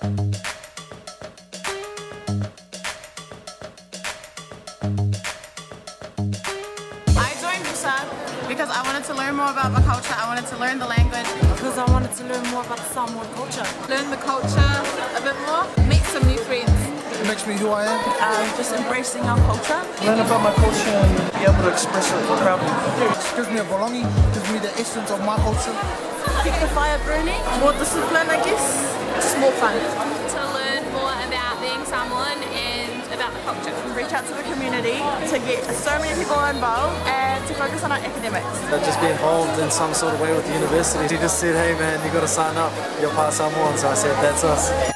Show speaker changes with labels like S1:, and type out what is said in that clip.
S1: I joined Busa because I wanted to learn more about my culture. I wanted to learn the language.
S2: Because I wanted to learn more about the Samoan culture.
S1: Learn the culture a bit more. Meet some new friends.
S3: It makes me who I am.
S2: Just embracing our culture.
S4: Learn about my culture and be able to express it proudly.
S3: It gives me a belonging, gives me the essence of my culture.
S2: Keep the fire burning.
S1: More discipline, I guess. Just more fun.
S5: To learn more about being Samoan and about the culture.
S1: Reach out to the community to get so many people involved and to focus on our academics.
S4: Just be involved in some sort of way with the university. He just said, hey man, you got to sign up. You're part Samoan, so I said, that's us.